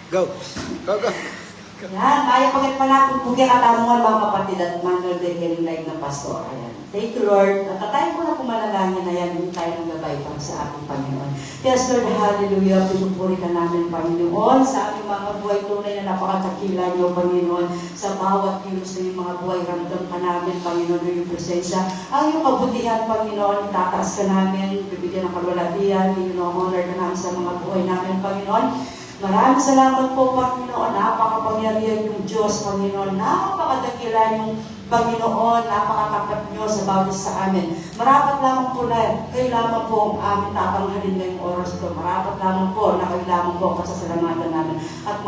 Go. Go, go. Yan, kaya pagkat malapit po kaya katanungan mga kapatid at Manuel de Helinay na pastor. Ayan. Thank you, Lord. At tayo ko na pumanalangin na yan, hindi tayo ng gabay para sa ating Panginoon. Yes, Lord, hallelujah. Pinupuri ka namin, Panginoon, sa aming mga buhay tunay na napakatakila niyo, Panginoon. Sa bawat kilos ng mga buhay, ramdam ka namin, Panginoon, yung presensya. Ang iyong kabutihan, Panginoon, itataas ka namin, bibigyan ng kalwalatian, honor ka namin sa mga buhay namin, Panginoon. Maraming salamat po, Panginoon. Napakapangyarihan yung Diyos, Panginoon. Napakadakila yung Panginoon. Napakatapat niyo sa bawat sa amin. Marapat lamang po na kayo lamang po ang aming tatanghalin ngayong oras ko. Marapat lamang po na kayo lamang po ang pasasalamatan namin. At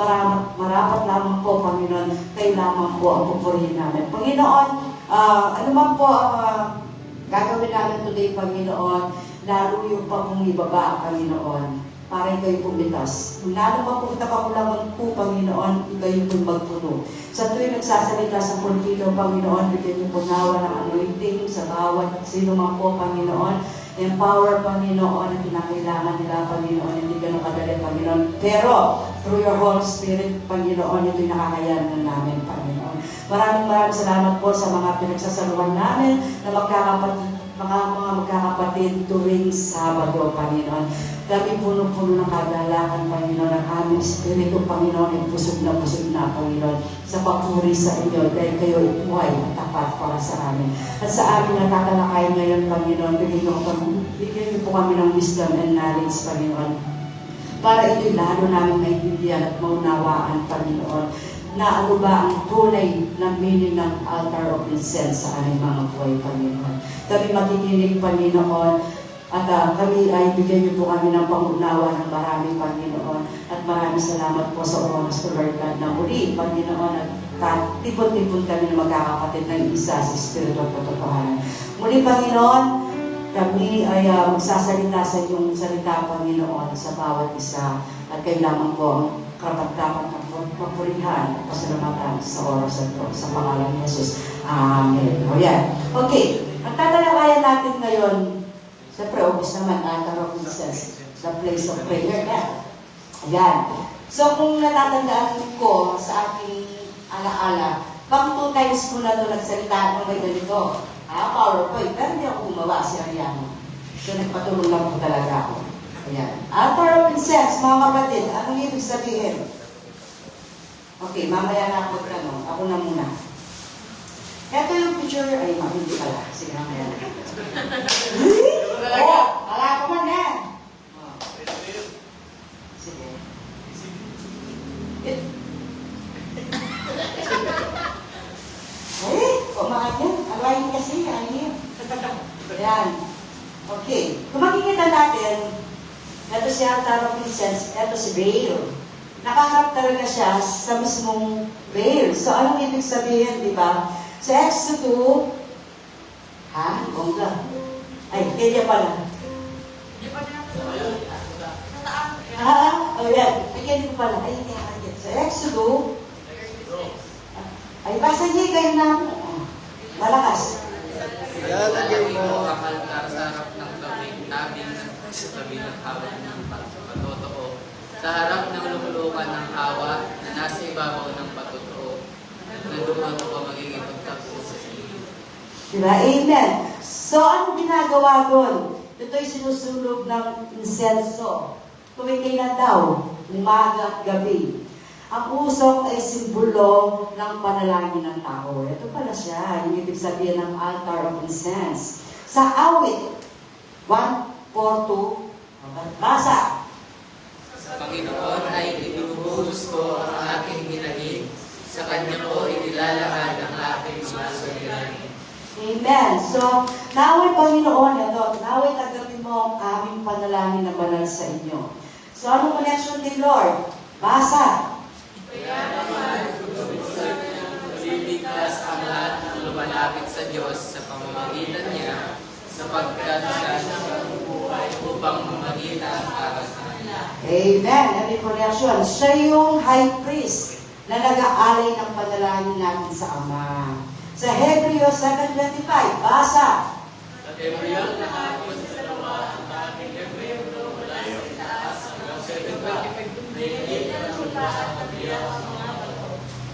marapat lamang po, Panginoon, kayo lamang po ang pupurihin namin. Panginoon, ano man po ang gagawin namin today, Panginoon, lalo yung pag-ibaba, Panginoon, para kayo pumitas. Kung lalo mapunta pa ko lamang po, Panginoon, kayo po magpuno. Sa tuwing nagsasalita sa pulpito, Panginoon, bigyan niyo po nawa ng anointing sa bawat sino man po, Panginoon. Empower, Panginoon, ang kinakailangan nila, Panginoon. Hindi ganun kadali, Panginoon. Pero, through your Holy Spirit, Panginoon, ito'y nakakayanan namin, Panginoon. Maraming salamat po sa mga pinagsasaluhan namin na mga magkakapatid tuwing Sabado, Panginoon. Kami puno-puno ng kagalakan, Panginoon, ang aming Espiritu, Panginoon, ay busog na, Panginoon, sa papuri sa inyo, dahil kayo ay buhay at tapat para sa amin. At sa amin natatalakay ngayon, Panginoon, bigyan niyo po kami ng wisdom and knowledge, Panginoon, para ito'y lalo namin maintindihan at maunawaan, Panginoon, na ano ba ang tunay na meaning ng altar of incense sa aming mga buhay, Panginoon. Kami makikinig, Panginoon, at kami ay bigyan niyo po kami ng pangunawa ng marami, Panginoon. At maraming salamat po sa oras to Lord God na muli, Panginoon, at tipon-tipon kami ng magkakapatid ng isa sa Espiritu at Katotohanan. Muli, Panginoon, kami ay magsasalita sa iyong salita, Panginoon, sa bawat isa. At kayo lamang po ang karapat-dapat ng papurihan at pasalamatan sa oras ito. Sa pangalan ni Jesus. Amen. O yan. Okay. Ang tatalakayan natin ngayon, siyempre, obvious naman, altar of incense, the place of prayer. Ayan. So, kung natatandaan ko sa aking alaala, pang 2 times ko na ito nagsalita ng may ganito. PowerPoint. Pero hindi ako gumawa si Ariano. So, nagpatulong lang po talaga ako. Ayan. Altar of incense, mga kapatid, anong ibig sabihin? Okay, mamaya na ako tanong. Ako na muna. Ito yung picture, ay, hindi pala. Sige, mamaya na. Oo, wala ko man na. Sige. Ay, kumakas yan. Alayin kasi, ayun. Ayan. Okay. Kung makikita natin, ito si altar of incense, ito si veil. Nakaharap talaga siya sa mismong veil. So, anong ibig sabihin, di ba? Sa Exodus 2, bongga. Ay, kaya pala. Oh yan. Ay, kaya pala. Ay, kaya. Sa Exodus, ay, basta niya kayo na. Malakas. Ilalagay mo ang altar sa harap ng tabi ng hawa ng patotoo, sa harap ng lumulukan ng hawa na nasa ibabaw ng patotoo, na doon ko magiging pagtapos sa iyo. Diba? Amen. So, ano ginagawa doon? Ito'y sinusulog ng insenso. Tuwing kailan daw? Umaga at gabi. Ang usok ay simbolo ng panalangin ng tao. Ito pala siya. Yung ibig sabihin ng altar of incense. Sa awit, 1:4-2, basa. Sa Panginoon ay ibinubuhos ko ang aking hinahig, sa Kanya ko inilalahad ang aking mga suliranin. Amen. So, naway Panginoon, naway tagapin mo ang aming panalangin na banal sa inyo. So, anong connection kay Lord? Basa. Kaya naman, liligtas ang lahat ng lumalapit sa Diyos sa pamamagitan niya, sapagkat siya ang buhay upang mamagitan para sa kanila. Amen. Every connection. Siya yung high priest na nag-aalay ng panalangin natin sa Ama. Sa Hebreo 7:25, basa. Sa Hebreo na hapon sa dalawa, ang aking Hebreo mula sa itaas hanggang sa 7:25,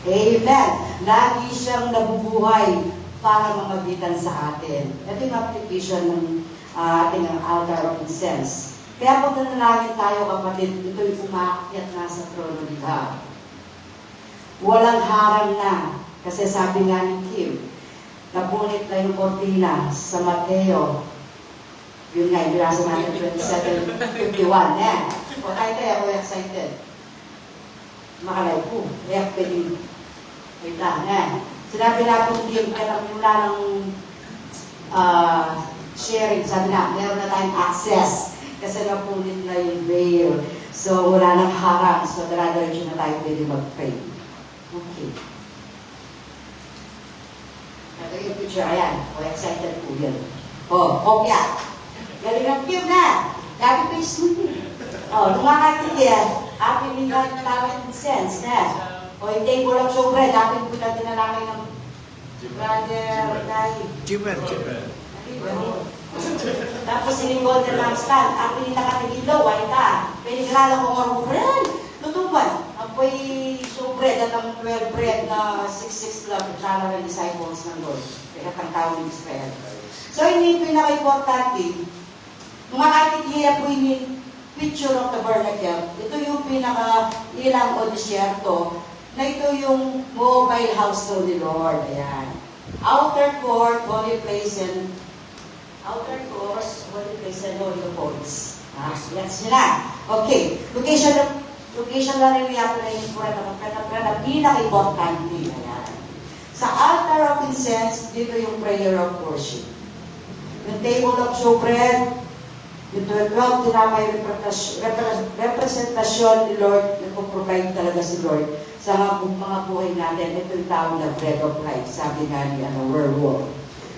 Amen. Lagi siyang nabubuhay para mamagitan sa atin. Ito yung application ng ating altar of incense. Kaya pag nanalangin tayo, kapatid, ito yung umaakyat na sa trono ni God. Walang harang na. Kasi sabi nga ni Kim, napunit na yung kortina sa Mateo. Yun nga, yung nasa Mateo 27:51. Yan. O tayo, ako excited. Makalay po. Kaya pwedeng wait lang, sinabi natin yung mula ng sharing, sabi na, meron na tayong access kasi napunit na yung veil. So, wala nang harang. So, dara-diretso na tayo pwede mag-pray. Okay. Ito yung picture, ayan. O, excited po yun. O, kopya. Galing ang cute na. Gabi face mo. O, lumakakit yan. Happy midnight tawid sense, na. O, yung table of showbread, natin po natin na namin ng brother Dali. Chimmer. Tapos yung golden lampstand, ang pinakatigilaw, ay ta. Pinigrala ko mga bread. Tutuban. Apoy showbread at ang 12 bread na 6-6 club, tsara ng disciples ng Lord. Kaya kang tao ng Israel. So, hindi pinaka-importante. Nung makakikita po yung picture of the tabernacle, ito yung pinaka-ilang o disyerto, na ito yung mobile house to ni Lord. Ayan. Outer court, holy place, and outer court, holy place, and holy courts. Gets nyo na. Okay. Location na rin niya na yung pinaka-importante. Ayan. Sa altar of incense, dito yung prayer of worship. Yung table of showbread, yung 12 tinapay representasyon ni Lord, nagpo-provide talaga si Lord sa mga buhay natin. Ito yung tawag na bread of life, sabi nga ni werewolf.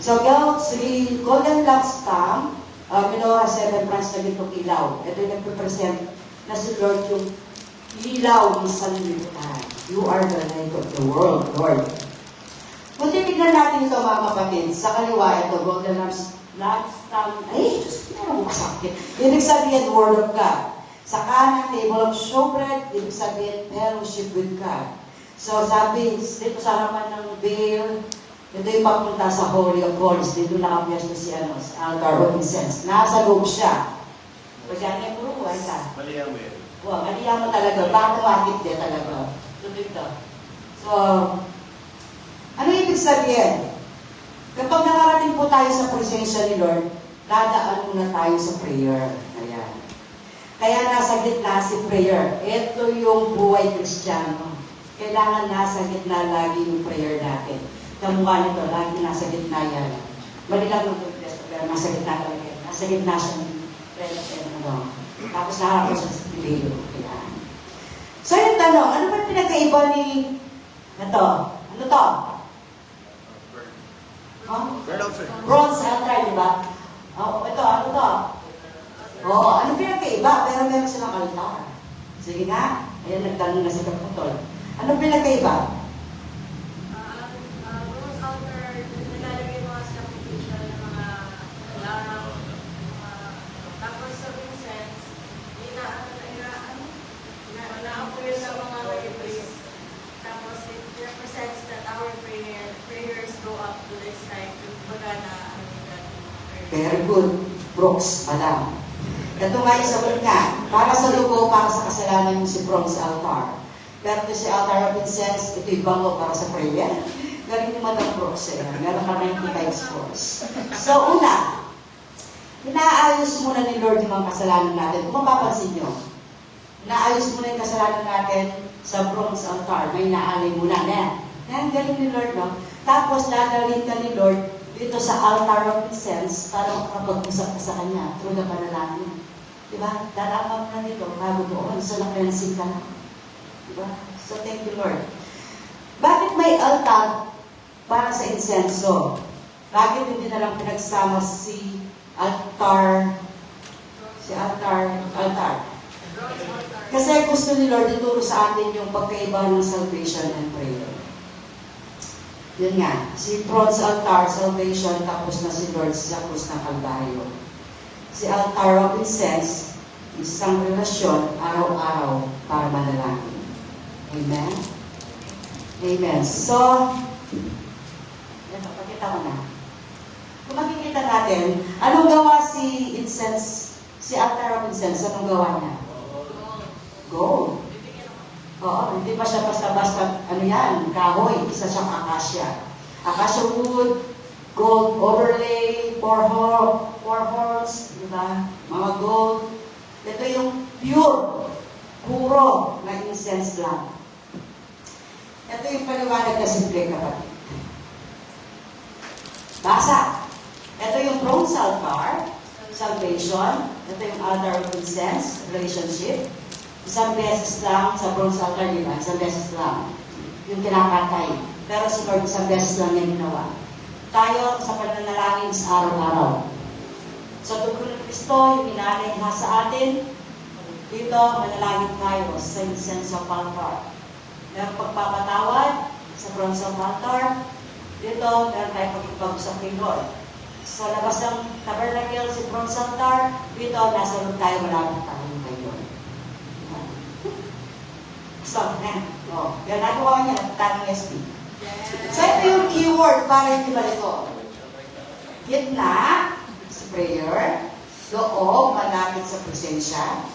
So, si golden lampstand, Menorah 7 branch na itong ilaw. Ito yung nagpo-present na si Lord yung ilaw ng sanlibutan. You are the light of the world, Lord. Kung titignan natin ito, mga kapatid, sa kaliwa ito, golden lampstand, ay, Diyos, meron mo kasakit. Ibig sabihin, Word of God. Sa kanan, table of showbread, ibig sabihin, fellowship with God. So, sabi, dito sa harapan ng veil, ito yung papunta sa Holy of Holies. Dito nakapwesto si altar of incense. Nasa loob siya. Pagyan niya, puro buhay ka. Maliyaw mo yun. Wow, maliyaw mo talaga. Automatic din talaga. Tuloy ito. So, ano ibig sabihin? Kapag nakarating po tayo sa presensya ni Lord, dadaan muna tayo sa prayer. Ayan. Kaya nasa gitna si prayer. Ito yung buhay Kristiyano. Kailangan nasa gitna lagi yung prayer natin. Kamukha nito, lagi nasa gitna yan. Mali lang yung prayer, nasa gitna talaga yan. Nasa gitna siya ng prayer. Tapos naharap siya sa pililo. Ayan. So yung tanong, ano ba pinagkaiba ni ito? Ano to? Bronze altar, di ba? Oh, ito, ano to? Oo, ano pinagkaiba? Pero meron silang altar. Sige nga. Ayan, nagtanong na si Kaputol. Ano pinagkaiba? Bronze altar, nilalagay mga sacrificial ng mga laraw, tapos sa incense, na-appear sa mga lay priest. Tapos it represents that our prayers go up to the sky. Kumbaga na, Very good. Brooks, madam. Ito nga yung sagot nga. Para sa lugo, para sa kasalanan yung si bronze altar. Pero ito si altar of incense, ito yung bango para sa prayer. Galing yung Madam Brooks eh. Meron ka 95 scores. So, una, inaayos muna ni Lord yung mga kasalanan natin. Kung mapapansin nyo, inaayos muna yung kasalanan natin sa bronze altar. May naalay muna na. Yan, galing ni Lord, no? Tapos, dadalhin ka ni Lord dito sa altar of incense para makapag-usap ka sa Kanya through the panalangin. Diba? Darama mo na dito bago doon. So, na-cleansing ka na. Diba? So, thank you, Lord. Bakit may altar para sa insenso? Bakit hindi na lang pinagsama si altar? Kasi gusto ni Lord ituro sa atin yung pagkaiba ng salvation and prayer. Yun nga, si bronze altar, salvation, tapos na si Lord sa krus ng Kalbaryo. Si altar of incense, isang relasyon, araw-araw, para manalangin. Amen? Amen. So, ito, pakita ko na. Kung makikita natin, anong gawa si incense, si altar of incense, anong gawa niya? Gold. Oo, hindi pa siya basta-basta, ano yan, kahoy, isa siyang acacia. Acacia wood, gold overlay, four horns, di ba? Mga gold. Ito yung pure, puro na incense lang. Ito yung paliwanag na simple, kapatid. Basa. Ito yung bronze altar, salvation. Ito yung altar of incense, relationship. Isang beses lang sa bronze altar, di ba? Isang beses lang. Yung kinakatay. Pero si Lord, isang beses lang yung ginawa. Tayo sa pananalangin sa araw-araw. Sa dugo ng Kristo, yung inalayha sa atin, dito, manalangin tayo sa incense of altar. Meron pagpapatawad sa bronze of altar. Dito, meron tayo pag-usap kay Lord. Sa labas ng tabernacle, si bronze altar, dito, nasa loob tayo, malapit tayo kay Lord. So, yan, nagawa niya, tanong SP. So, ito yung keyword para hindi malito. Gitna, sa prayer, loob, malapit sa presensya,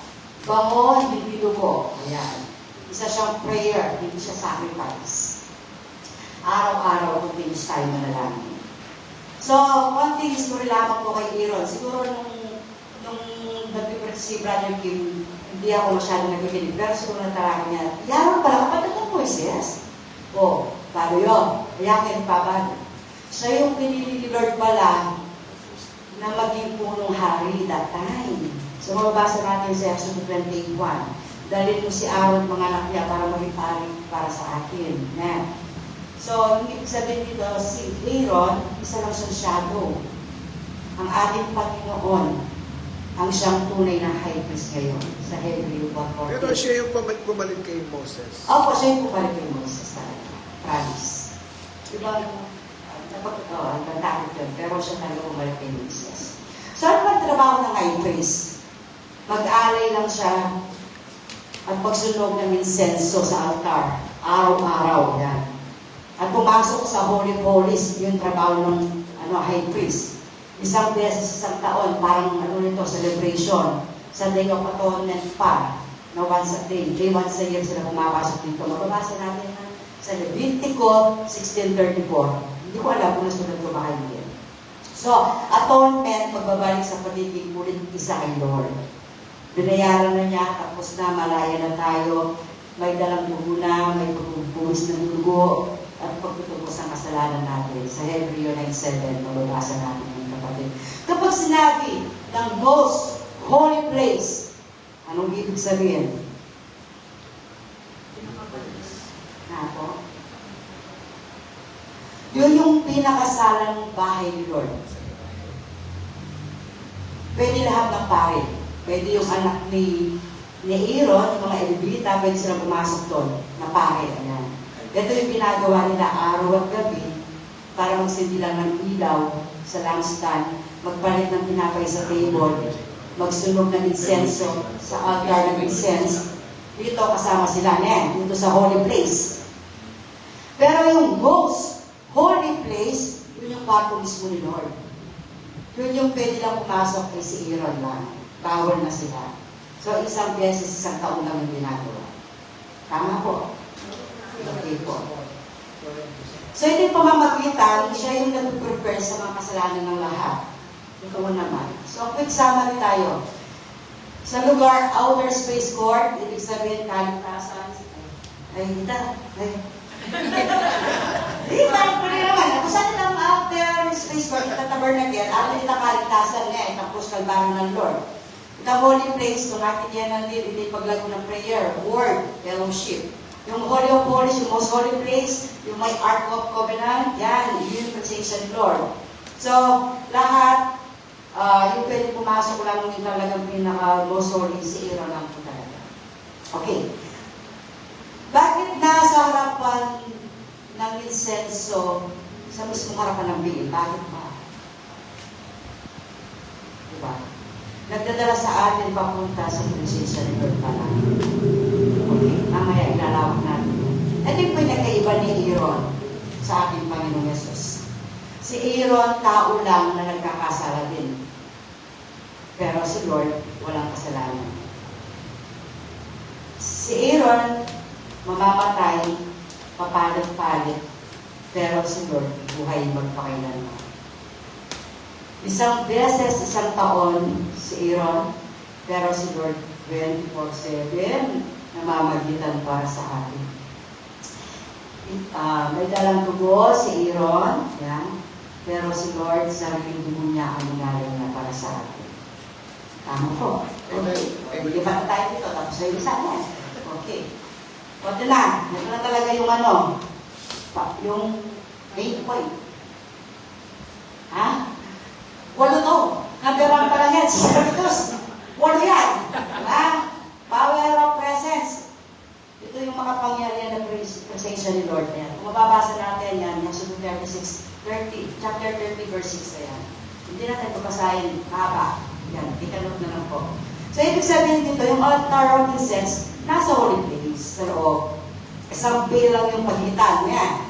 bango, hindi dugo. Ayan. Isa siyang prayer, hindi siya sacrifice. Araw-araw, continuous tayo manalangin. So, konting history lamang po kay Aaron. Siguro nung nag-prepare si Brother Kim, hindi ako masyadong nakikinig. Pero siguro natarakan niya, yaman pala, kapatid ng Moises. Bago yun. Kaya kinipabado. Siya yung pinili ni Lord pala na maging punong hari that time. So, mababasa natin sa Exodus 28:1. Dalhin mo si Aaron mga anak niya para maging hari para sa akin. Amen. So, yung ibig sabihin dito, si Aaron, isa lang siyang shadow. Ang ating Panginoon, ang siyang tunay na high priest ngayon sa Hebrew 1:14. Pero siya yung bumalik kay Moses. Opo, siya yung bumalik kay Moses talaga. Promise. Diba, natakot yun, pero siya talaga bumalik kay Moses. So, ano ba trabaho ng high priest? Mag-alay lang siya at pagsunog ng insenso sa altar. Araw-araw yan. At pumasok sa Holy Holies, yung trabaho ng high priest. Isang beses, isang taon, parang celebration. Sa Day of Atonement pa, na once a day. Once a year sila pumapasok dito. Mababasa natin sa Levitico 16:34. Hindi ko alam kung nasunod ko ba kayo yan. So, atonement, pagbabalik sa pagiging ulit isa kay Lord. Binayaran na niya, tapos na, malaya na tayo. May dalang dugo na, may pagbubuhis ng dugo, at pagtutubos ng kasalanan natin. Sa Hebreo 9:7, mababasa natin yung kapatid. Kapag sinabi ng most holy place, anong ibig sabihin? Ako? Yun yung pinakasalang bahay ni Lord. Pwede lahat ng pare. Pwede yung anak ni Aaron, yung mga Elvita, pwede silang pumasok doon na pare. Ayan. Ito yung ginagawa nila araw at gabi para magsindi lang ng ilaw sa lampstand, magpalit ng tinapay sa table, magsunog ng insenso sa altar ng incense. Dito kasama sila dito sa holy place. Pero yung most holy place, yun yung kwarto mismo ni Lord. Yun yung pwede lang pumasok kay si Aaron lang. Bawal na sila. So, isang beses, isang taon lang yung ginagawa. Tama po. Okay po. So, ito yung pamamagitan, siya yung nag-prepare sa mga kasalanan ng lahat. Ito mo naman. So, quick summary tayo. Sa lugar, outer space court, ibig sabihin, kaligtasan. Ay, hindi. Hindi, tayo pa rin naman. Kung saan ang outer space court, ito tabernacle, atin ito kaligtasan niya, tapos kalbano ng Lord. The holy place, kung natin yan ang hindi paglago ng prayer, word, fellowship. Yung Holy of Holies, yung most holy place, yung may Ark of Covenant, yan, yun yung protection ni Lord. So, lahat, yung pwede pumasok lang yung talagang pinaka-most holy, si Aaron lang po talaga. Okay. Bakit nasa harapan ng insenso sa mismong harapan ng biil? Bakit ba? Diba? Nagdadala sa atin papunta sa presensya ni Lord pala. Okay, mamaya ilalawak natin. sa ating Panginoong Yesus. Si Aaron, tao lang na nagkakasala din. Pero si Lord, walang kasalanan. Si Aaron, mamamatay, papalit-palit. Pero si Lord, buhay magpakailanman. Isang beses, isang taon, si Aaron, pero si Lord, 24/7, namamagitan para sa atin. May dalang dugo si Aaron, yan. Pero si Lord, sariling dugo niya ang nangalan niya para sa atin. Tama po. Okay. Lipat tayo dito, tapos ay isa yan. Okay. O, ito na. Ito na talaga yung yung main point. Ha? 8 to. Number 1 pa lang yan. Servitus. 8 yan. Ha? Power of presence. Ito yung makapangyarihan na presensya ni Lord. Yan. Kung mababasa natin yan, Exodus 30, chapter 30, verse 6 na yan. Hindi natin papasahin. Haba. Yan. Ikanot na lang po. So, ibig sabihin dito, yung altar of incense, nasa holy place. Sa loob. Isang bilang yung pagitan. Yan.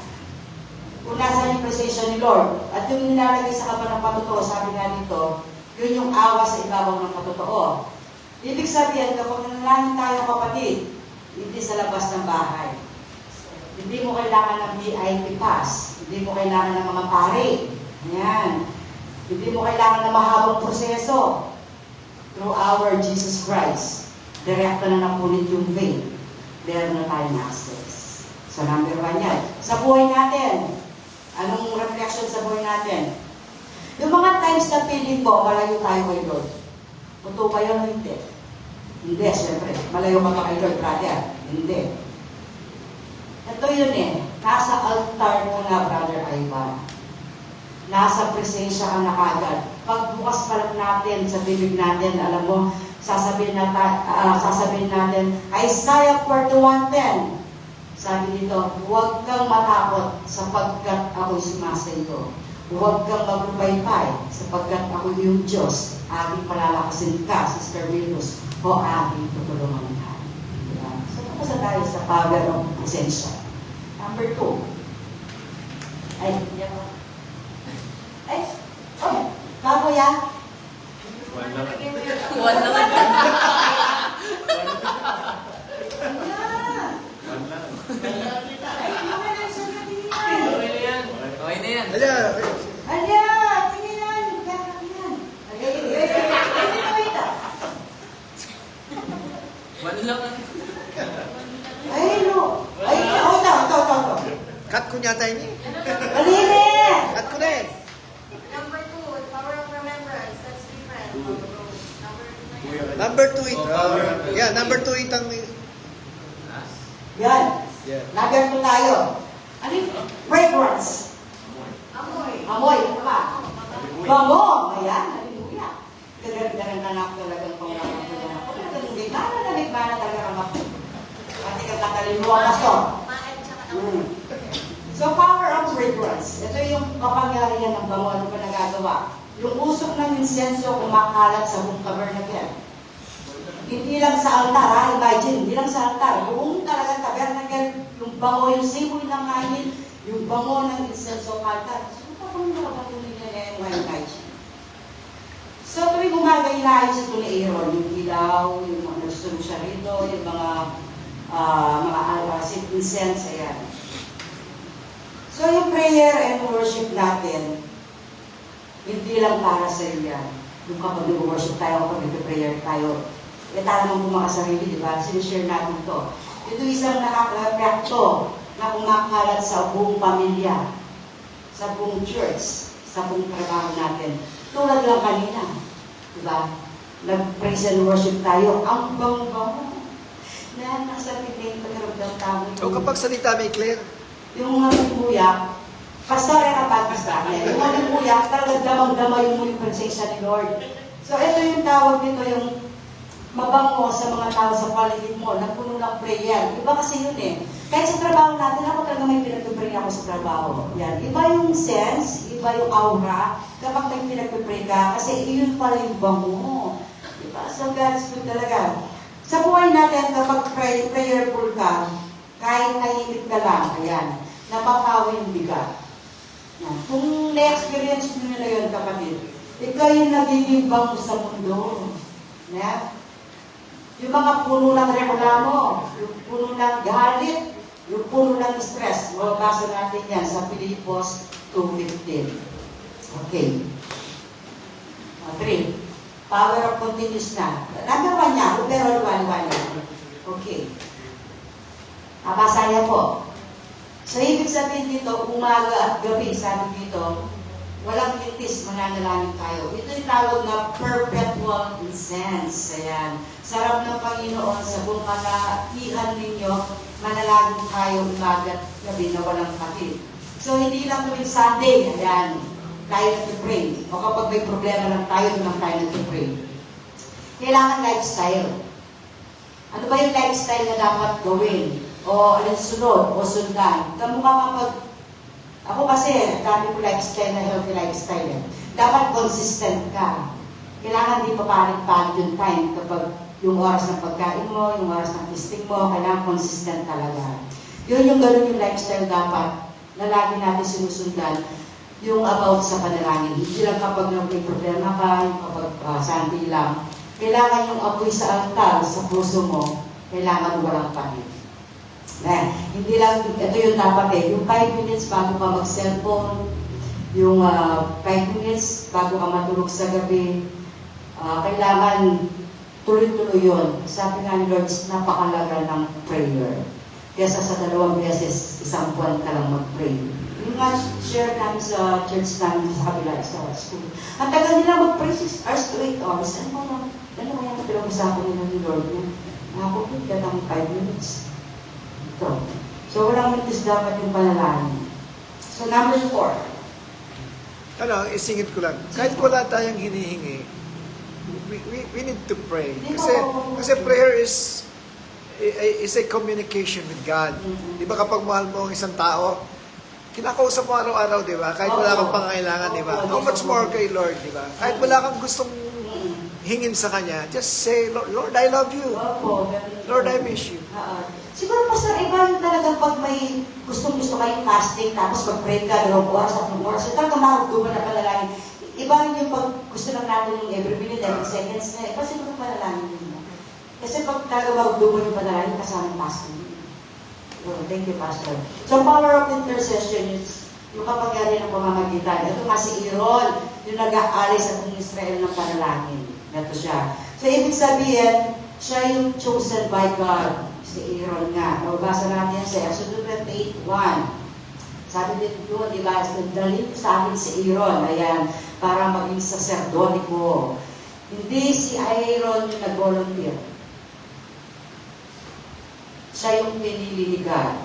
Kung nasa yung presensya ni Lord, at yung nilalagay sa kaban ng patotoo, sabi nga dito, yun yung awa sa ibabaw ng patotoo. Ibig sabihin, kapag nanalangin tayo kapatid, hindi sa labas ng bahay. Hindi mo kailangan ng VIP pass. Hindi mo kailangan ng mga pare. Ayan. Hindi mo kailangan ng mahabang proseso. Through our Jesus Christ, direkta na napunit yung veil. Meron na tayong access. So, number 1 yan. Sa buhay natin, anong reflection sa buhay natin? Yung mga times na feeling ko, malayo tayo kay Lord. Totoo ba yun o hindi? Hindi, syempre. Malayo ka pa kay Lord, brother. Hindi. Ito yun eh. Nasa altar mo na, brother Ivan. Nasa presensya ka na kagad. Pagbukas pa lang natin sa bibig natin, alam mo, sasabihin natin, Isaiah 41:10. Sabi dito, huwag kang matakot sapagkat ako'y sumasayo. Huwag kang magrubaypay sapagkat ako'y yung Diyos. Aking palalakasin ka, Sister Venus, o aking tutulungan ka. Diba? So, tapos na tayo sa power of presensya. Number 2. Ay, hindi ako. Ay, oh, bago yan. One naman. Okay na yan. Ala, Alya! Tingin yan! Yan! One lang. Ay, no! Ay, ito. cut ko niya tayo niya. Malini! Cut ko na eh. Number 2, power of remembrance. That's different. Number 2 ito. Yeah, number 2 itang... Yan. Yeah. Naganto tayo. Ano yung fragrance? Amoy. Amoy. Ano ba? Bango. Ayan. Hallelujah. Ganun na ako talagang pangalan ko yan. Nagmana talaga ang ako. Pati ka kakalimuha, Pastor. Maed tsaka So, power of fragrance. Ito yung kapangyarihan ng bango. Ano pa nagagawa? Yung usok ng insenso kumakalat sa buong tabernacle. Hindi lang sa altar, ha? Imagine, hindi lang sa altar. Buong talagang tabernacle, yung bango, yung simoy ng hangin, yung bango ng insenso altar. So, parang nakapatuloy niya yung imagine. So, tuwing umaga, inaayos ito ni Aaron, yung ilaw, yung mga nagsunod siya rito, yung mga incense, ayan. So, yung prayer and worship natin, hindi lang para sa iyo yan. Yung kapag nag-worship tayo, kapag nag-prayer tayo, tayo mong kumakasarili, di ba? Sinishare natin ito. Ito isang nakakaprakto na kumakalat sa buong pamilya, sa buong church, sa buong trabaho natin. Tulad lang kanina, di ba? Nag-praise and worship tayo. Ang bang-bang na nasa piling pagkaramdam tao. O kapag salita may clear. Yung buyak, pastor yan ang pastor. Yung buyak, talagang damang-damay mo yung presensya ni Lord. So, ito yung tawag nito, yung mabango sa mga tao sa paligid mo, na puno ng prayer. Iba kasi yun eh. Kahit sa trabaho natin, ako talaga may pinag-pray ako sa trabaho. Yan. Iba yung sense, iba yung aura, kapag may pinag-pray ka, kasi yun pala yung bango. Diba? So, God's good talaga. Sa buhay natin, kapag prayerful ka, kahit tahimik ka lang, ayan, napapawi yung bigat. Yan. Kung na-experience nyo nila yun, kapatid, ikaw yung nagiging bango sa mundo. Yan. Yung mga puno ng reklamo, yung puno ng galit, yung puno ng stress, mababasa natin yan sa Filipos 2:15. Okay. 3. Power of continuous na. Number 1 niya, pero liwan-liwan. Okay. Abasa niya po. So, ibig sabihin dito, umaga at gabi, sabi dito, walang litis, mananalangin tayo. Ito yung tawag na perpetual incense. Ayan. Sarap ng Panginoon sa buong kalaihan ninyo, manalangin tayo umaga at gabi na walang kapit. So, hindi lang tuwing Sunday, ayan, tayo nag-pray. O kapag may problema lang tayo, doon lang tayo nag-pray. Kailangan lifestyle. Ano ba yung lifestyle na dapat gawin? O alinsunod, o sundan? Kamukha kapag, ako kasi, dami ko lifestyle na healthy lifestyle. Dapat consistent ka. Kailangan di papalit-palit yung time kapag yung oras ng pagkain mo, yung oras ng feasting mo, kailangan consistent talaga. Yun yung ganun yung lifestyle dapat na lagi natin sinusundan yung about sa panalangin. Hindi lang kapag may problema ka, yung kapag Sunday lang. Kailangan yung apoy sa altar, sa puso mo, kailangan walang palit. Hindi lang, ito yung dapat yung 5 minutes bago ka mag-cellphone, yung 5 minutes bago ka matulog sa gabi, kailangan tuloy-tuloy yun. Sabi nga ni Lord, napakalaga ng prayer. Kesa sa 2 beses, isang buwan ka lang mag-pray. Yung nga, share namin sa church namin sa kabila, sa school. Ang tagal nila mag-pray 6 hours to 8 hours. Ano kaya na pinag-usapan nila ni Lord? Nakapupit ka ng 5 minutes. Ito. So, walang minutes dapat yung panalangin. So, number 4. Isingit ko lang. Kahit wala tayong hinihingi, we need to pray. Kasi prayer is a communication with God. Di ba kapag mahal mo ang isang tao, kinakausap mo araw-araw, di ba? Kahit wala kang pangailangan, di ba? How much more kay Lord, di ba? Kahit wala kang gustong hingin sa Kanya, just say, Lord, I love you. Lord, I miss you. Siguro pa sa iba yung talagang pag may gustong-gusto kayong fasting, tapos mag-pray ka, 2 oras, 3 oras, talagang mahuduman na panalangin. Iba yung pag gusto lang natin yung every minute, every seconds na, iba siguro panalangin mo. Kasi pag talagang mahuduman yung panalangin, kasama yung fasting. Thank you, Pastor. So, power of intercession is yung kapangyarihan ng pamamagitan. Ito nga si Aaron, yung nag-aalay sa buong Israel ng panalangin. Ito siya. So, ibig sabihin, siya yung chosen by God. Si Aaron nga. Mabasa natin sa Exodus 28:1. Sabi dito, di ba, dalhin ko sa akin si Aaron, ayan, para maging saserdote ko. Hindi si Aaron yung nag-volunteer. Siya yung pinili ni God.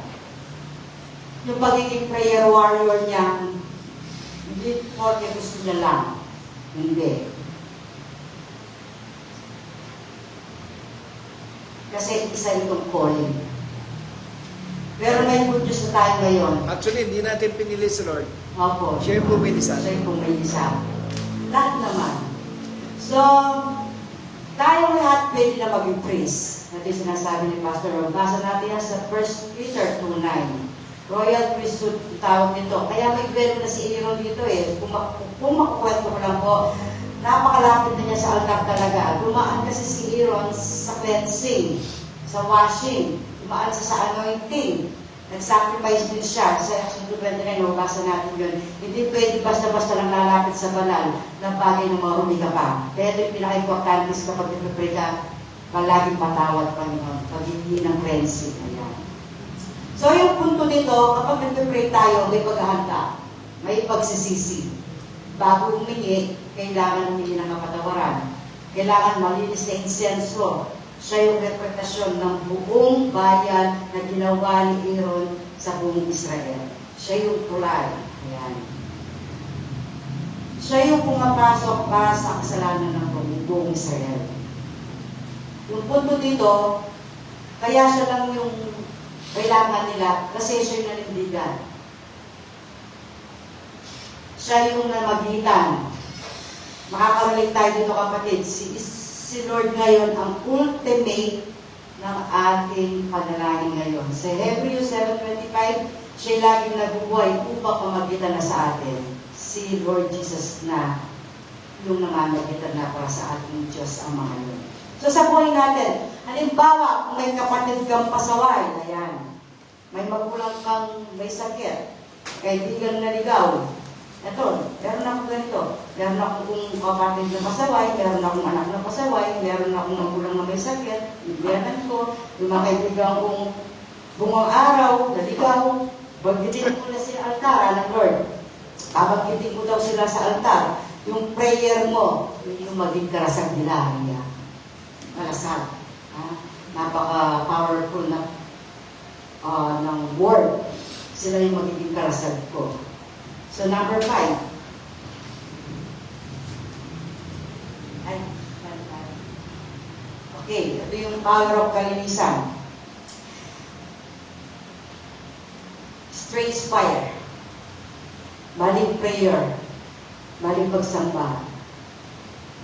Yung pagiging prayer warrior niya, hindi porque gusto niya lang. Hindi. Kasi isa itong calling. Pero may good news na tayo ngayon. Actually, hindi natin pinili si Lord. Opo. Siya yung pumili sa Siya atin. yung pumili sa atin. Lahat naman. So, tayong lahat pwede na maging priest. Ito yung sinasabi ni Pastor Rob. Basa natin yan sa 1 Peter 2:9. Royal priesthood tawag nito. Kaya may kwento na si Aaron dito Kung makukwento ko lang po, napakalapit na niya sa altar talaga. Dumaan kasi si Aaron sa cleansing, sa washing, dumaan sa anointing. Nag-sacrifice din siya. Sa Exodus 29, mabasa natin yun. Hindi pwede basta-basta lang lalapit sa banal ng bagay ng marumi ka pa. Kaya ito yung pinaka-importante kapag nag-pray ka, palaging patawad Panginoon, pag-hindi ng cleansing. Ayan. So yung punto nito, kapag nag-pray tayo, may paghahanda, may pagsisisi. Bago humingi, kailangan humingi ng kapatawaran. Kailangan malinis na insenso. Siya yung representasyon ng buong bayan na ginawa ni Aaron sa buong Israel. Siya yung tulay. Ayan. Siya yung pumapasok para sa kasalanan ng buong Israel. Yung punto dito, kaya siya lang yung kailangan nila kasi siya yung nanindigan. Siya yung namagitan. Makakarinig tayo dito kapatid. Si Lord ngayon ang ultimate ng ating panalangin ngayon. Sa Hebrews 7:25, Siya'y laging nabubuhay upang pamagitan na sa atin. Si Lord Jesus na yung namamagitan na para sa ating Diyos ang mga yun. So sa buhay natin, halimbawa, kung may kapatid kang pasaway, ayan, may magulang kang may sakit, kaibigan na ligaw, eto, meron ako ganito, meron akong kapatid na pasaway, meron akong anak na pasaway, meron akong magulang na may sakit, ibiyanan ko, yung mga kaibigan kong bungang araw, naligaw, baggitin ko na sila altar, ng Lord. Babaggitin ko daw sila sa altar. Yung prayer mo, yung maging karasag nila. Karasag. Napaka-powerful na ng word. Sila yung magiging karasag ko. So number 5. Okay, ito yung power of kalinisan. Strange fire, maling prayer, maling pagsamba.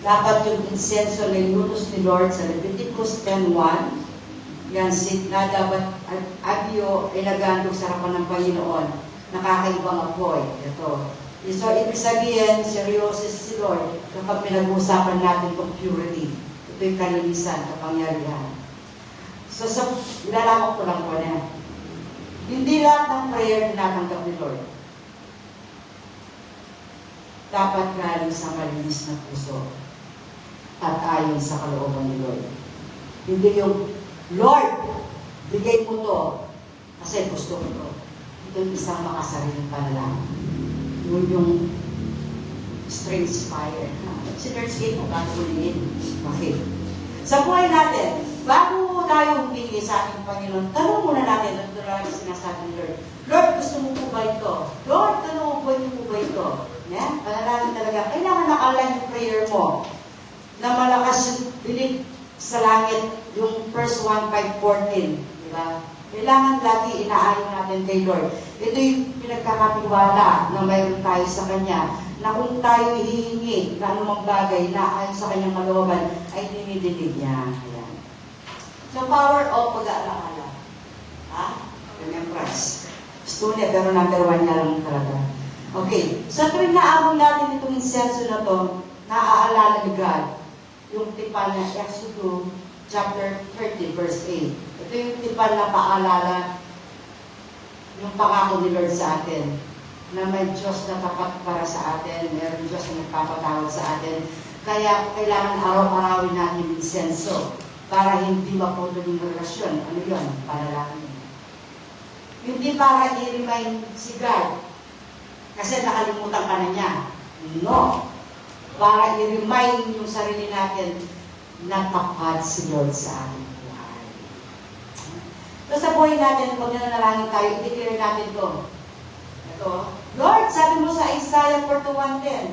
Dapat yung insenso na inutos ni Lord sa Leviticus 10:1, yan, na dapat agyo ay nagandog sa harapan ng Panginoon, nakakaibang apoy. Ito. So, ibig sabihin, seryoso si Lord kapag pinag-uusapan natin kung purity. Ito yung kalinisan, kapangyarihan. So, ilalawak ko lang po na. Hindi lahat ng prayer tinatanggap ni Lord. Dapat galing sa malinis na puso at ayon sa kalooban ni Lord. Hindi yung, Lord, bigay mo to kasi gusto ko to. Ito yung isang makasariling panalangin. Yun yung strange fire. Si Lord's Gate mo, gagawin. Bakit? Sa buhay natin, bago tayo humingi sa ating Panginoon, tanong muna natin, ito lang sinasabi ni Lord, Lord, gusto mo po ba ito? Lord, tanong mo ba ito? Yeah? Panalangin talaga. Kailangan nakalan yung prayer mo na malakas yung bilig sa langit, yung first 1:5-14. Diba? Kailangan lagi inaayon natin kay Lord. Ito yung pinagkakatiwala na mayroon tayo sa Kanya, na kung tayo hihingi na anumang bagay na ayon sa Kanyang kalooban, ay dinidinig niya. Ayan. So, power of pag-aalaala. Remembrance. Gusto niya, pero number 1 na lang talaga. Okay. So, tuwing naabong natin itong insenso na to, naaalala ni God yung tipan na Exodus chapter 30, verse 8. Ito yung tipan na paalala yung pangako ni Lord sa atin, na may Diyos na tapat para sa atin, mayroon Diyos na nagpapatawad sa atin. Kaya kailangan araw-arawin natin yung insenso para hindi maputol yung relasyon. Ano yun? Panalangin. Hindi para i-remind si God kasi nakalimutan ka na niya. No. Para i-remind yung sarili natin na tapat si Lord sa ating buhay. So sa buhay natin, pag nanalangin tayo, i-declare natin to. Ito, Lord, sabi mo sa Isaiah 41:10,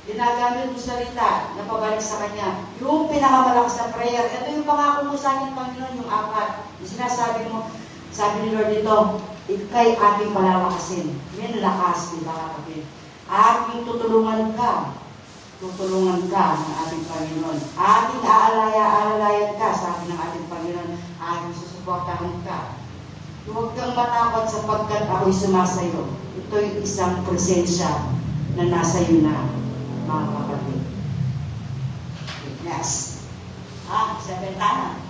ginagamit mo salita na pabalik sa Kanya. Yung pinakamalakas na prayer, ito yung pangako mo sa akin, Panginoon, yung 4. Yung sinasabi mo, sabi ni Lord dito, ikay ating palawakasin. Yan lakas, di ba kapatid? Ating tutulungan ka ng ating Panginoon. Ating aalalayan ka sa atin ng ating Panginoon. Ating susuportahan ka. Huwag kang matakot sapagkat ako'y sumasayo. Ito yung isang presensya na nasa iyo na, mga kapatid. Yes. Sa bentana.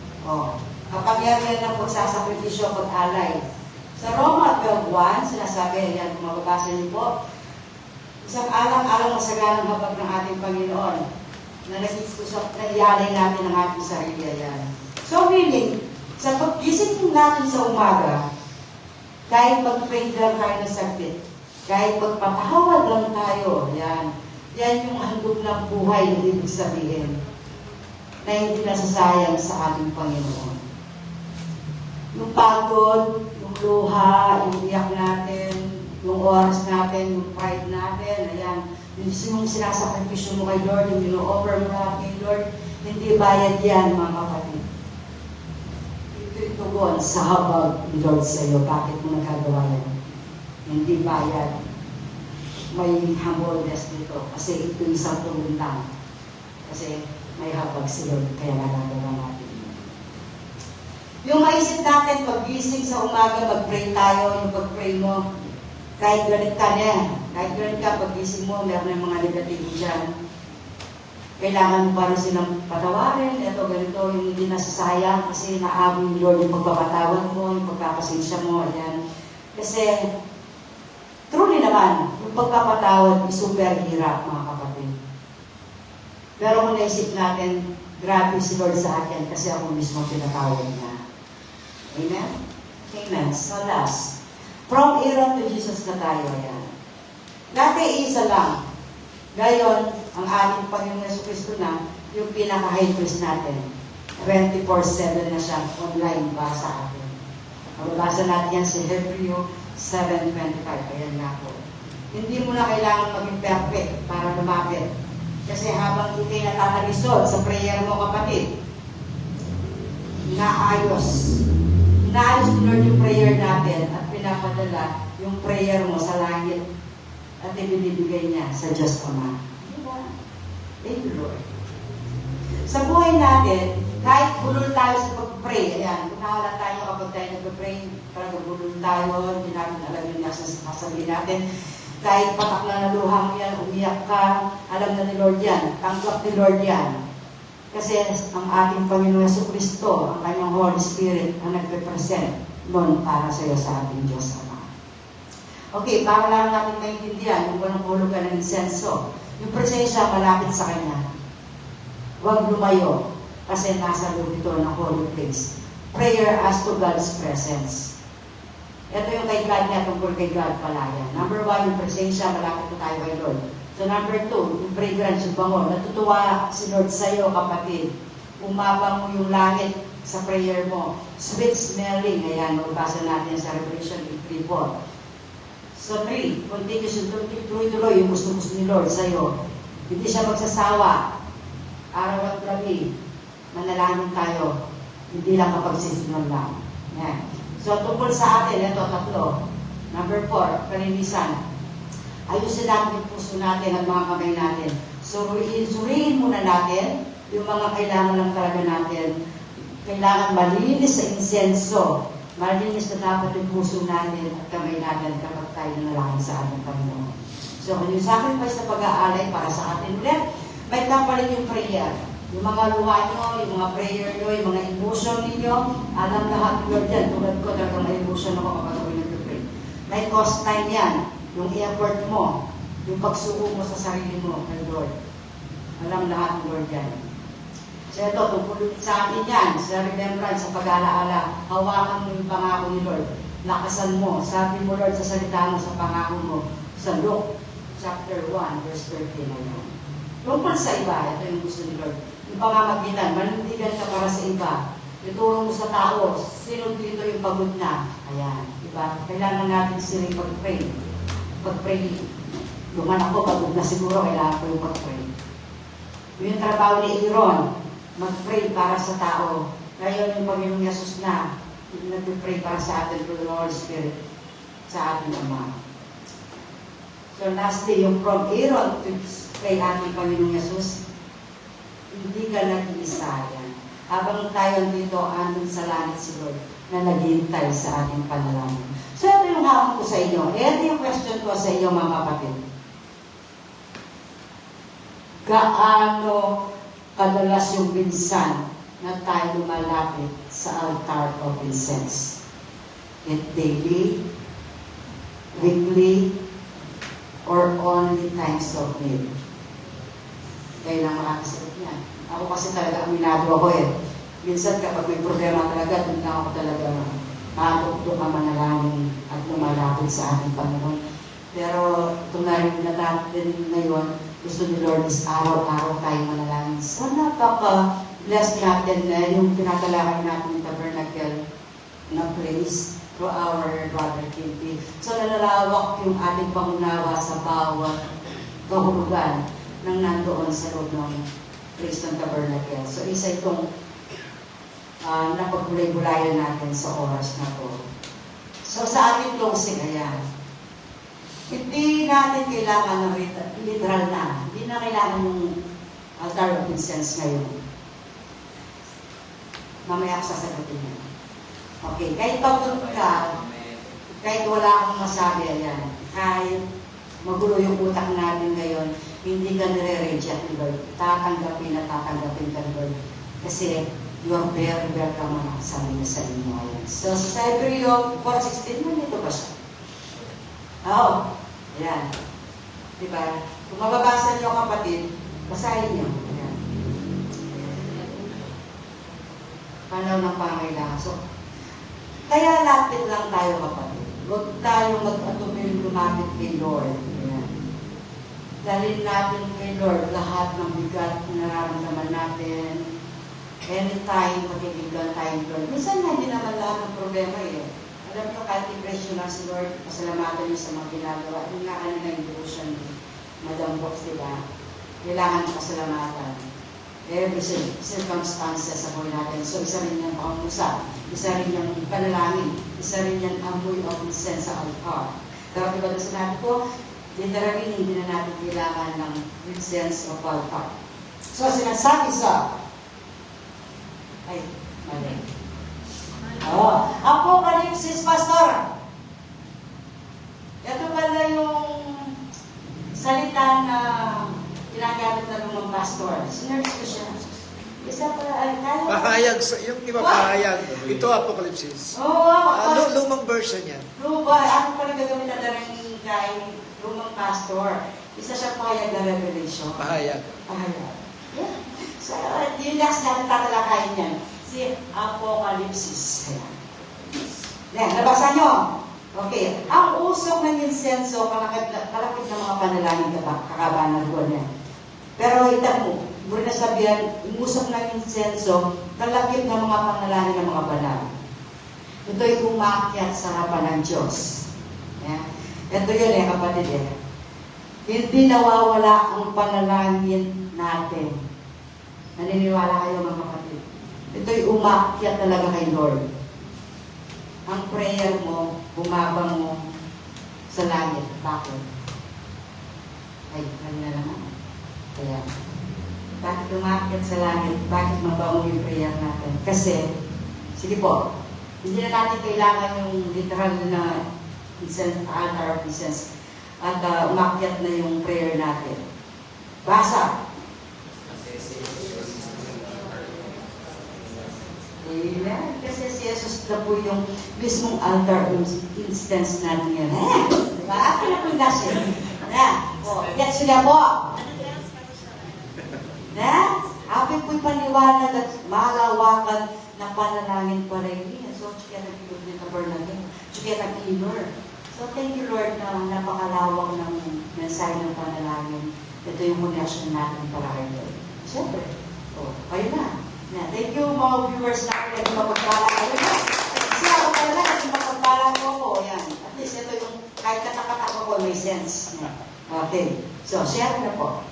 Kapangyarihan ng pagsasakripisyo, pag-alay. Sa Roma 12:1, sinasabi, yan, kung mababasa niyo po, isang alang-alang masaganang habag ng ating Panginoon na naialay natin ang ating sarili. Yan. So, meaning, sa paggising natin sa umaga, kahit mag-pray lang tayo ng saglit, kahit magpatawad lang tayo, yan yung handog ng buhay na ibig sabihin na hindi nasasayang sa ating Panginoon. Yung pagod, yung luha, yung iyak natin, yung oras natin, yung pride natin, yung sinasakripisyo mo kay Lord, yung ino-offer mo lahat kay Lord, hindi bayad yan, mga kapatid. Ito'y tugon sa habag ni Lord sa iyo. Bakit mo nagkagawa yan? Hindi bayad. May humbleness dito. Kasi ito isang tugon lang. Kasi may habag si Lord, kaya nagagawa natin. Yung maisip natin, pag-gising sa umaga, mag-pray tayo, yung pag-pray mo, kahit galit ka na, kahit galit ka, pag-gising mo, meron ng mga negatibo dyan. Kailangan mo pa rin silang patawarin, ito, ganito, yung hindi nasasayang, kasi naabot ni Lord yung pagpapatawad mo, yung pagkapasensya mo, ayan. Kasi, truly naman, yung pagpapatawad is super hirap, mga kapatid. Pero kung naisip natin, grabe si Lord sa akin kasi ako mismo pinatawad niya. Amen? Amen. So last, from Aaron to Jesus na tayo, yan. Dati isa lang. Ngayon, ang ating Panginoon Jesucristo na, yung pinaka-high priest natin. 24/7 na siya, online ba sa atin. Mababasa natin yan sa Hebreo 7:25. Ayan nga po. Hindi mo na kailangan maging perfect para lumapit. Kasi habang hindi natatarisod sa prayer mo, kapatid, naayos ni Lord yung prayer natin at pinapadala yung prayer mo sa langit at ibinibigay niya sa Diyos Ama. Diba? Thank you, Lord. Sa buhay natin, kahit bulol tayo sa pag-pray, ayan, kung nahala tayo kapag tayo nag-pray, talaga bulol tayo, hindi natin alam yung nasa sasabihin natin. Kahit patak na luha mo yan, umiyak ka, alam na ni Lord yan, tanggap ni Lord yan. Kasi ang ating Panginoon Jesucristo, ang kanyang Holy Spirit, ang nagpe-present noon para sa iyo sa ating Diyos Ama. Okay, para lang natin maintindihan yung walang hulugan ng insenso. Yung presensya malapit sa Kanya. Huwag lumayo kasi nasa loob ito ng holy place. Prayer as to God's presence. Ito yung kay God niya, tungkol kay God pala yan. Number 1, yung presensya, malapit na tayo kay Lord. So number 2, yung fragrance, yung bango. Natutuwa si Lord sa'yo, kapatid. Umabang mo yung langit sa prayer mo. Sweet smelling, ayan, mabasa natin sa Revelation 3:4. So 3, continuous yung tuloy-tuloy yung gusto-gusto ni Lord sa'yo. Hindi siya magsasawa. Araw at gabi, manalangin tayo. Hindi lang kapag sisinol lang. Yan. So, tungkol sa atin, ito, 3. Number 4, kalinisan. Ayusin natin yung puso natin at mga kamay natin. So, suriin muna natin yung mga kailangan lang talaga natin. Kailangan malinis sa insenso. Malinis na dapat yung puso natin at kamay natin kapag tayo nanalangin sa ating Panginoon. So, kung yung sacrifice na pag-aalay para sa atin ulit, may kapalit yung prayer. Yung mga luha nyo, yung mga prayer nyo, yung mga emotion ninyo, alam lahat Lord yan. Tulad ko, talagang may emotion ako kapag ako nag-pray. May cost time yan. Yung effort mo, yung pagsuko mo sa sarili mo kay Lord. Alam lahat Lord yan. So ito, tungkol sa atin yan, sa remembrance, sa pag-alaala, hawakan mo yung pangako ni Lord. Lakasan mo. Sabi mo Lord sa salita mo, sa pangako mo. Sa Luke chapter 1, verse 13 na yan. Tungkol sa iba, ito yung gusto ni Lord. Yung pamamagitan, manindigan ka para sa iba. Ituro mo sa tao, sino dito yung pagod na? Ayan, diba? Kailangan natin silang pag-pray. Pag-pray, luman ako, pagod na siguro, kailangan ko yung pag-pray. Yung trabaho ni Aaron, mag-pray para sa tao. Ngayon yung Panginoong Yesus na, nag-pray para sa atin through the Holy Spirit, sa ating Ama. So lastly, yung from Aaron to kay ating Panginoong Yesus, hindi ka nag-iisa yan. Habang tayo dito, andun sa langit si Lord na naghihintay sa ating panalangin. So ito yung hamon ko sa inyo. Ito yung question ko sa inyo, mga kapatid. Gaano kadalas yung binsan na tayo lumalapit sa altar of incense? It daily, weekly, or only times of need? Kaya lang makakasagot yan. Ako kasi talaga aminado ako eh. Minsan kapag may problema talaga, doon na ako talaga makakukto ka manalangin at lumalapit sa ating Panginoon. Pero itong narinig na natin ngayon, gusto ni Lord is araw-araw tayo manalangin. So napaka-blessed natin na yung pinatalakay natin ng tabernacle na place through our brother Kimpi. So nalalawak yung ating pangunawa sa bawat kahulugan nang nandoon sa loob ng place ng tabernacle. So isa itong napagbulay-bulayan natin sa oras na to. So sa ating closing, ayan. Hindi natin kailangan ng literal na. Hindi na kailangan yung altar of incense ngayon. Mamaya ako sasagutin niya. Okay, kahit pagod ka, kahit wala akong masabi, ayan, kahit magulo yung utak natin ngayon, hindi ka nire-reject ni Lord. Tatanggapin at tatanggapin ka ni Lord. Kasi you are very welcome ang sabi niya sa inyo ngayon. So, sa Hebreo 4:16, nandito ba siya? Oo. Ayan. Diba? Kung mababasa niyo kapatid, basahin niyo. Ayan. Panaw ng pangailangan. So, kaya lapit lang tayo kapatid. Huwag tayo mag-atubil lumapit kay Lord. Ayan. Dalhin natin kay Lord lahat ng bigat na nararamdaman natin. Anytime, magkikiglan tayo Lord. Minsan nga, hindi naman lahat ng problema eh. Alam niyo, kahit i-pressure lang si Lord, pasalamatan niyo sa mga ginagawa. Yung nga, ano na yung devotion ni Madam Box, di ba? Kailangan pasalamatan. Every circumstances sa buhay natin. So, isa rin yung pangusap, isa rin yung panalangin, isa rin yung amoy of incense sa altar. Pero diba na sinabi ko, literally, hindi na natin kailangan ng incense of altar. So, sinasabi sa ay, mali. Apocalypse, Pastor. Ito pala yung salita na ginagamit na lumang pastor. Sinerge ko siya. Isa pa, ay, kaya. Pahayag, yung di ba pahayag? Ito, Apocalypse. Oo, Lumang version yan. Luba, ako pala gagawin na daring kay lumang pastor. Isa siya pahayag na revelation. Pahayag. Pahayag. Yeah. So, yung last natin tatalakayin yan. Si Apocalypse. Yan, nabasa nyo. Okay. Ang usok ng insenso, kalakip ng mga panalangin kakabahan buwan yan. Pero itan mo, muli na sabihan, yung usok ng insenso, kalakip ng mga panalangin ng mga banal. Ito'y umakyat sa harapan ng Diyos. Yan. Ito yun kapatid Hindi nawawala ang panalangin natin. Naniniwala kayo mga kapatid? Ito'y umakyat talaga kay Lord. Ang prayer mo, bumabang mo sa langit. Bakit? Ay, kanina naman. Kaya, bakit umakyat sa langit? Bakit mabango yung prayer natin? Kasi, sige po, hindi na natin kailangan yung literal na incense, altar of incense at umakyat na yung prayer natin. Basa. Amen. Kasi si Jesus na po yung mismong altar instance natin yan. Diba? Ako na po yung gasya. Gets nyo po. Akin po'y paniwalag at malawakan na panalangin pa rin. So, kaya nag-iulog ng tabernacle. Kaya nag-inor. So, thank you Lord na napakalawak ng mensahe ng panalangin. Ito yung connection natin para kay Lord. Siyempre. Kayo na. Thank you mga viewers na ako naging mapagpala kayo na. Kasi ako pala naging mapagpala ko ako. Yan. At least ito yung kahit katakataka ko may sense. Okay. So, share na po.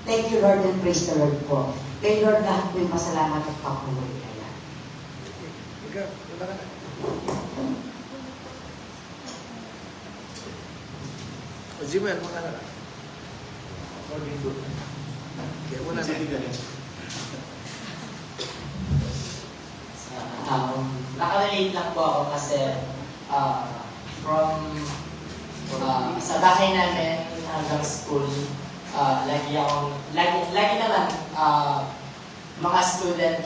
Thank you Lord and praise the Lord po. Kay Lord lahat po yung masalamat at papuloy. Kaya. Ikaw, wala ka na. O, Jimel, mga na. Kaya wala na. Nakarelate lang po ako kasi from sa bahay namin hanggang school, lagi naman mga student,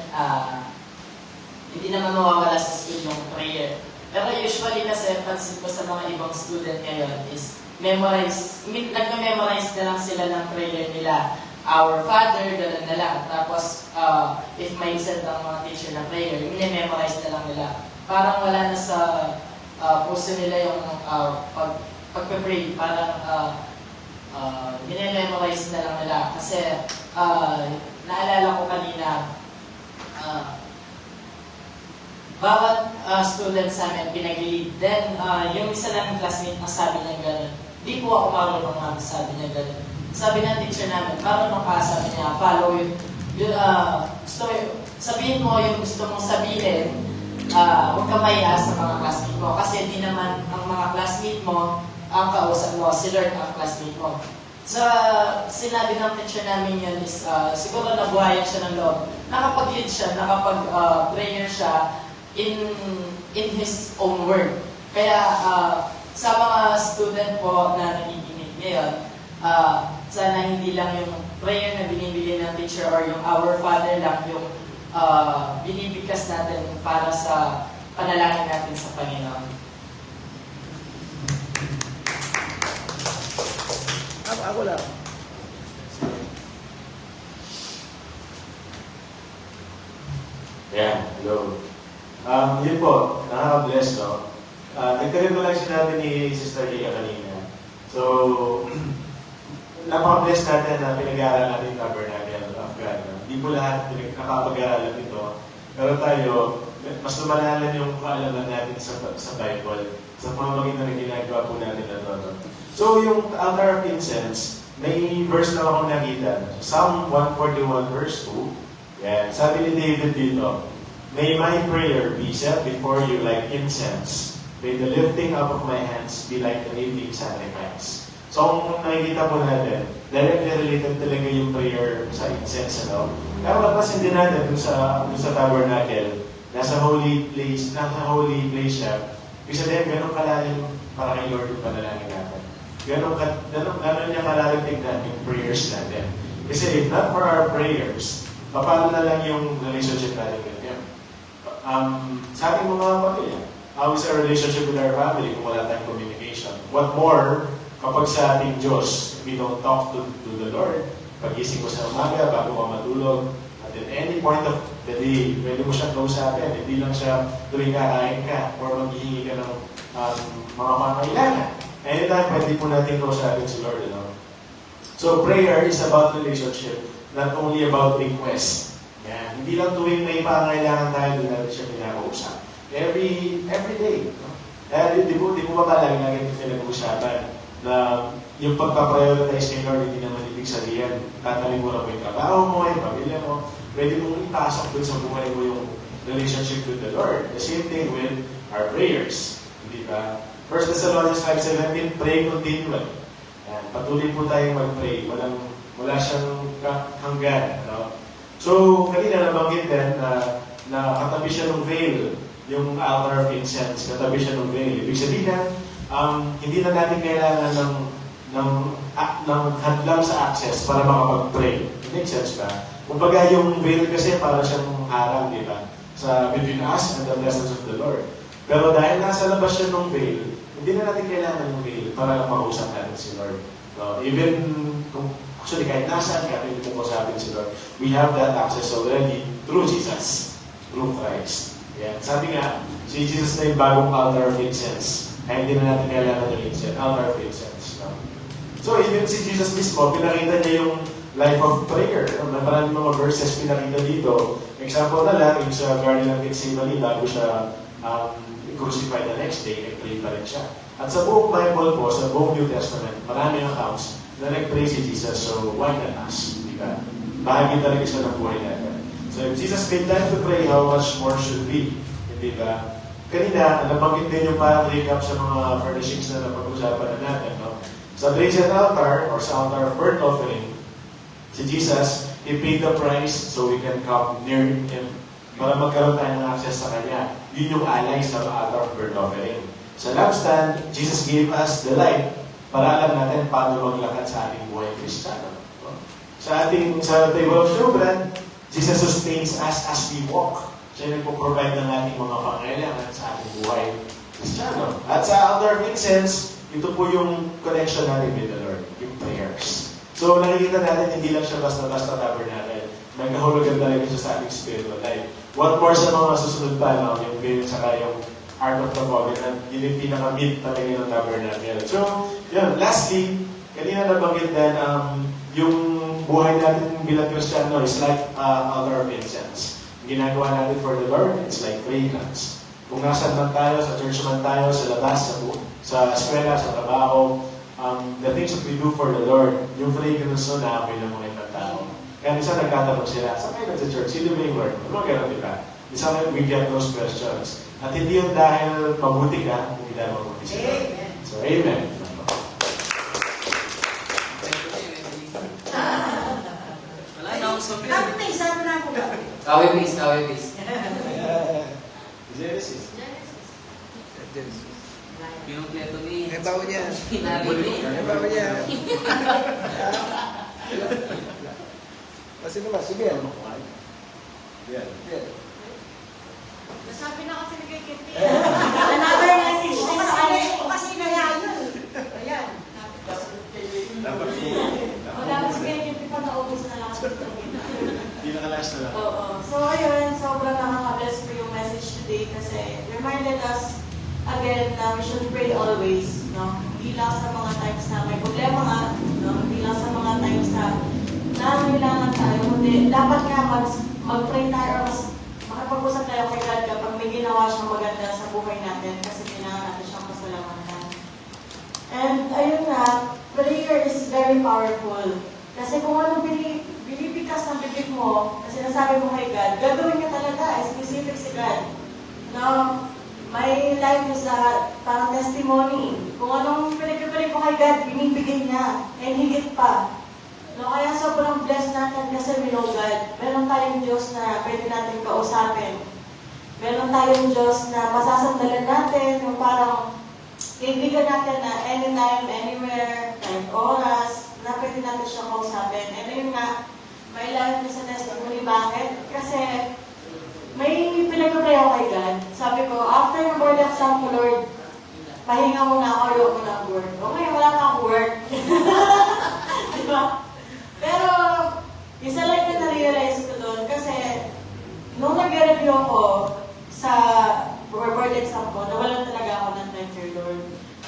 hindi naman mawawala sa school yung prayer. Pero usually kasi pansin ko sa mga ibang student ngayon is nagme-memorize na lang sila ng prayer nila. Our Father, gano'n na lang. Tapos, if may set ang mga teacher na prayer, mini-memorize na lang nila. Parang wala na sa puso nila yung pag-pray. Parang mini-memorize na lang nila. Kasi, naalala ko kanina, bawat student sa amin pinag-lead. Then, yung isa lang classmate na sabi niya gano'n, di po ako marunong sabi niya gano'n. Sabi ng teacher namin, marunong ka, sabi niya, follow yun. Sabihin mo yung gusto mong sabihin, huwag ka maya sa mga classmate mo. Kasi hindi naman ang mga classmate mo ang kausap mo, si Lord ang classmate mo. Sa sinabi ng teacher namin yun is, siguro nabuhayan siya ng loob. Nakapag-lead siya, nakapag-prayer siya in in His own word. Kaya sa mga student po na nakikinig ngayon, sana hindi lang yung prayer na binibigay ng teacher or yung Our Father lang yung binibigkas natin para sa panalangin natin sa Panginoon. Ako lang. Yeah, hello. Yun po, nakaka-bless, no? Nagkaroon ko lang sinabi ni Sister Lia kanina. So, napaka-bless natin na pinag-aaral natin yung Tabernacle of God. No? Hindi po lahat nakapag-aaral nito. Pero tayo, mas lumalalan yung kaalaman natin sa Bible, sa pamamagitan ng ginagawa po natin na to. No? So, yung altar of incense, may verse na akong nakita. Psalm 141 verse 2. Yan. Sabi ni David dito, "May my prayer be set before you like incense. May the lifting up of my hands be like an evening sacrifice." So, kung nakikita po natin, directly related talaga yung prayer sa incense, ano? Pero napasin din natin dun sa tabernacle, nasa holy place siya. Ibig sabihin, ganun kalalim para kay Lord yung panalangin natin. Ganun niya kalalim tignan yung prayers natin. Kasi if not for our prayers, paano na lang yung relationship natin with Him? Sa ating mga pamilya, how is our relationship with our family kung wala tayong communication? What more, kapag sa ating Diyos, if we don't talk to the Lord, pagising mo sa umaga, bago ka matulog, at at any point of the day, pwede mo siyang kausapin. Hindi lang siya tuwing kakain ka or maghihingi ka ng mga pangailangan. Anytime, pwede po natin kausapin si Lord. So, prayer is about relationship, not only about request. Yan. Hindi lang tuwing may pangailangan tayo, doon natin siya pinakausap. Every day. Kaya di po ba lagi pinag-uusapan na yung pagpaprioritize kay Lord, hindi naman ibig sabihin, tataling mo lang yung trabaho mo, yung pamilya mo, pwede mong ipasok dun sa buhay mo yung relationship with the Lord. The same thing with our prayers. Hindi ba? 1 Thessalonians 5:17, pray continually. Yan. Patuloy po tayong mag-pray. Wala siyang hanggan. No? So, kanina nabanggit din na katabi siya ng veil, yung altar of incense, katabi siya ng veil. Ibig sabihin, hindi na natin kailangan ng hadlang sa access para makapag-pray. Make sense ba? Kumbaga yung veil kasi para siyang harang, di ba? Sa between us and the presence of the Lord. Pero dahil nasa labas siya ng veil, hindi na natin kailangan ng veil para lang makausap natin si Lord. So, even kung actually kahit nasaan ka, pwede mong kausapin si Lord. We have that access already through Jesus, through Christ. Yeah. Sabi nga, si Jesus na yung bagong altar of incense. Kaya hindi na natin kailangan ng incense, altar of incense. No? So, even si Jesus mismo, pinakita niya yung life of prayer. Maraming mga verses pinakita dito. Example na lang, yung sa Garden of Gethsemane, bago siya crucified the next day, nag-pray pa rin siya. At sa buong Bible po, sa buong New Testament, maraming accounts na nag-pray si Jesus. So, why not us? Diba? Bahagi talaga siya ng buhay natin. So, if Jesus made time to pray, how much more should we? Hindi ba? Kanina, nabanggit din yung parang recap sa mga furnishings na napag-usapan na natin. No? Sa brazen altar, or sa altar of burnt offering, si Jesus, He paid the price so we can come near Him para magkaroon tayo ng access sa Kanya. Yun yung alay sa altar of burnt offering. Sa lampstand, Jesus gave us the light para alam natin paano maglakad sa ating buhay Kristiyano. No? Sa table of showbread, Jesus sustains us as we walk. Siya nagpo-provide ng ating mga pangailangan sa ating buhay Kristiyano. At sa altar of incense, ito po yung connection natin with the Lord, yung prayers. So nakikita natin, hindi lang siya basta-basta tabernacle. Nagkahulugan talaga siya sa ating spiritual life. One more sa mga susunod pa, no? Yung veil saka yung Art of the Covenant, yun yung pinaka-meat talaga ng tabernacle. So, yun. Lastly, kanina nabanggit din, yung buhay natin bilang Kristiyano is like altar of incense. Ginagawa natin for the Lord, it's like fragrance. Kung nasan man tayo, sa church man tayo, sa labas, sa eskwela, sa trabaho, the things that we do for the Lord, yung fragrance na naamoy ng mga ibang tao. Kaya minsan nagtatanong sila, saan kayo sa church? Sino ba yung Lord? Ano gano'n, di ba? Minsan we get those questions. At hindi yun dahil mabuti ka, hindi dahil mabuti sila. So, amen. Wala na akong sabi. Dapat na isabi na ako. Kawe base. Genesis. kumpleto ni May baon yan. Hinarinig. May baon yan. Sino ba? Sige yan. Yan. Yan. Nasabi na kasi ni Kay Kitty. Another message na sa kanya. Kasi kaya yun. Ayan. Dapat Wala kasi kaya Kitty pa naubos na lang. Hindi nakalas na lang. Oo. So, ayun, sobrang nakaka-bless ko yung message today kasi reminded us again na we should pray always, no? Hindi lang sa mga times na may problema nga, no? Hindi lang sa mga times na nangangailangan tayo, kundi dapat nga mag-pray tayo or mas makapag-usap tayo kay God kapag may ginawa siyang maganda sa buhay natin kasi kailangan natin siyang pasalamatan. And ayun nga, prayer is very powerful. Kasi kung anong binibikas ng bibig mo, kasi nasabi mo kay God, gagawin niya talaga, specific si God. No, my life is parang testimony. Kung anong pinagpipili ko kay God, binibigay niya. And higit pa. No, kaya sobrang blessed natin kasi we know God. Meron tayong Diyos na pwede natin kausapin. Meron tayong Diyos na masasandalan natin, yung parang kaibigan natin na anytime, anywhere, kahit oras, na pwede natin siya kausapin. And yun nga, my life is a testimony. Bakit? Kasi may pinag-pray ako kay God. Sabi ko, after yung board exam ko, Lord, pahinga muna ako, ayoko ko ng work. Okay, wala pa akong work. Diba? Pero, isa lang yung na-realize ko doon kasi nung nag-review ako sa board exam ko, nawalan talaga ako ng time for Lord.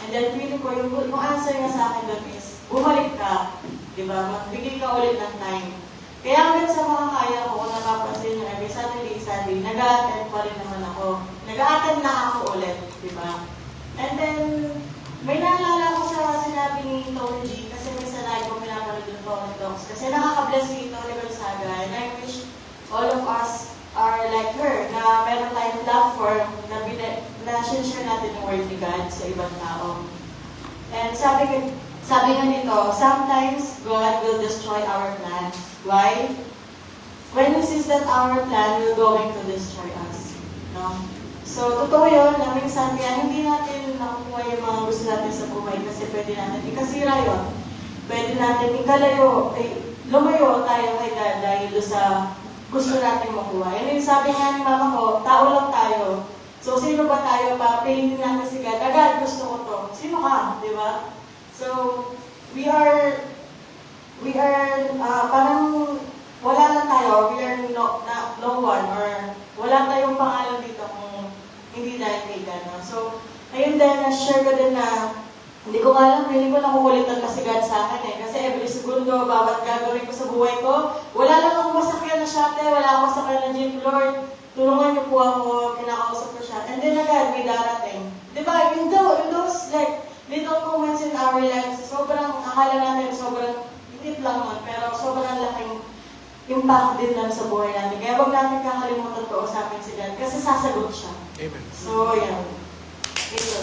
And then, feeling ko, yung answer niya sa akin doon is, bumalik ka. Diba? Magbigay ka ulit ng time. Kaya hanggang sa mga kaya ko, kung napapansin nyo, every Sunday, nag-a-attend pa rin naman ako. Nag-a-attend na ako ulit, di ba? And then, may naalala ko sa sinabi ni Tony G, kasi may sanay ko pinapanood yung Tony Talks. Kasi nakaka-bless si Tony Gonzaga, and I wish all of us are like her, na meron tayong platform na share natin yung word ni God sa ibang tao. And sabi nga nito, sometimes God will destroy our plans. Why? When He sees that our plan will going to destroy us. No? So, totoo yun, na minsan kaya hindi natin nakukuha yung mga gusto natin sa buhay kasi pwede natin ikasira yun. Pwede natin lumayo tayo kay God dahil sa gusto natin makuha. Yan yung sabi nga ni mama ko, tao lang tayo. So, sino ba tayo pa? Piliin natin si God. Agad, gusto ko to. Sino ka? Di ba? So, we are parang wala lang tayo, we are no one, or wala tayong pangalan dito kung hindi dahil kay God. No? So, ayun din, na-share ko din na hindi ko alam, hindi ko nakukulitan kasi God sa akin eh. Kasi every segundo, bawat gagawin ko sa buhay ko, wala lang akong masakyan na shate, wala akong masakyan na jeep, Lord, tulungan niyo po ako, kinakausap ko siya. And then agad, may darating. Diba, in those like, little moments in our lives, sobrang akala natin, sobrang itit lang nun, pero sobrang laking impact din lang sa buhay natin. Kaya huwag natin kakalimutan ko usapin si God kasi sasagot siya. Amen. So, yan. Ito.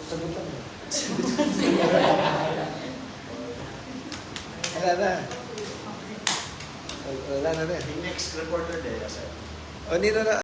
Sagutan mo. Wala na. Wala na rin. Yung next reporter day, kasi O, hindi na